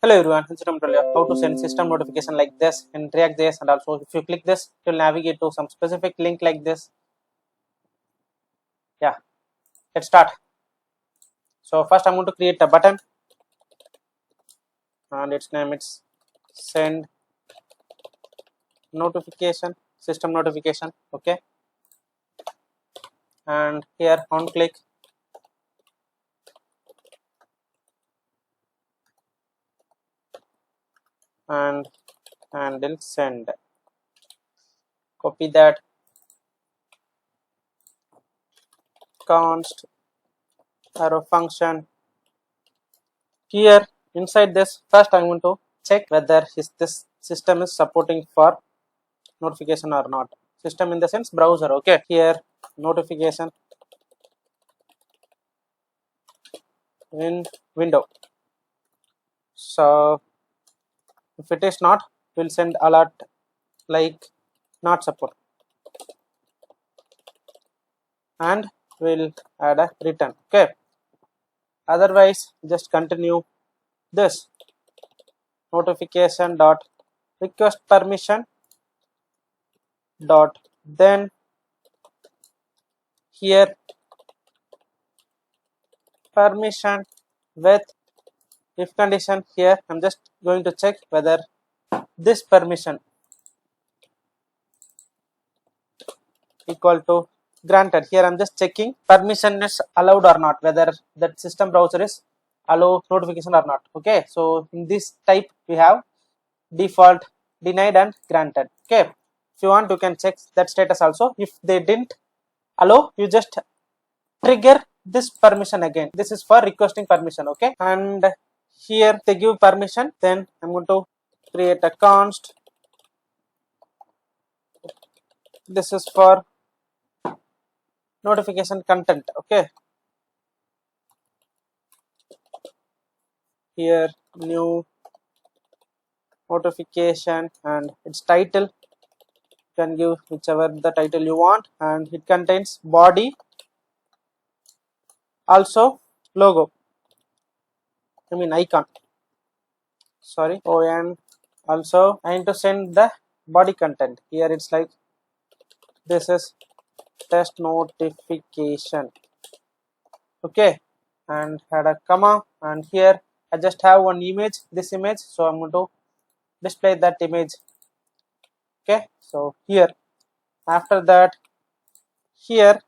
Hello everyone, this is how to send system notification like this in React.js, and also if you click this, it will navigate to some specific link like this. Yeah, let's start. So first I'm going to create a button and its name is send notification, system notification, okay. And here on click and handle send. Copy that const arrow function. Here inside this, first I'm going to check whether this system is supporting for notification or not. System in the sense browser, okay. Here notification in window. So if it is not, we'll send alert like not support, and we'll add a return, okay. Otherwise just continue this notification dot request permission dot then here permission with if condition. Here I'm just going to check whether this permission equal to granted. Here I'm just checking permission is allowed or not, whether that system browser is allow notification or not, okay. So in this type we have default, denied and granted, okay. If you want you can check that status also. If they didn't allow, you just trigger this permission again. This is for requesting permission, okay. And here they give permission, then I'm going to create a const. This is for notification content, okay. Here new notification and its title, you can give whichever the title you want, and it contains body, also logo, I mean icon, sorry, and also I need to send the body content. Here it's like this is test notification, okay, and add a comma, and here I just have one image, this image, so I'm going to display that image, okay. So here after that, here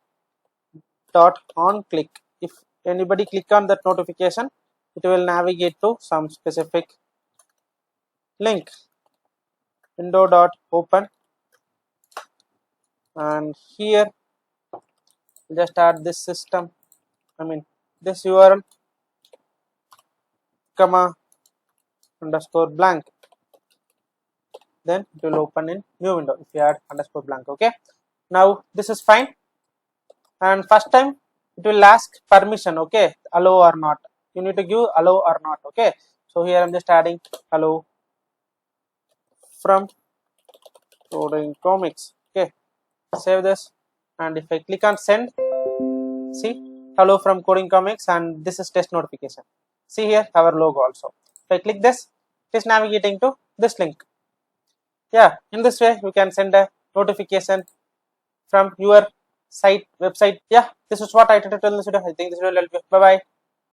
dot on click, if anybody click on that notification, it will navigate to some specific link. Window dot open, and here just add this system, I mean this URL, comma underscore blank, then it will open in new window if you add underscore blank, okay. Now this is fine, and first time it will ask permission, okay, allow or not. You need to give allow or not, okay. So here I'm just adding allow from coding comics, okay. Save this, and if I click on send, see hello from coding comics, and this is test notification. See here our logo also. If I click this, it is navigating to this link. Yeah, in this way you can send a notification from your site website. Yeah, this is what I tried to tell in this video. I think this video will help you. Bye bye.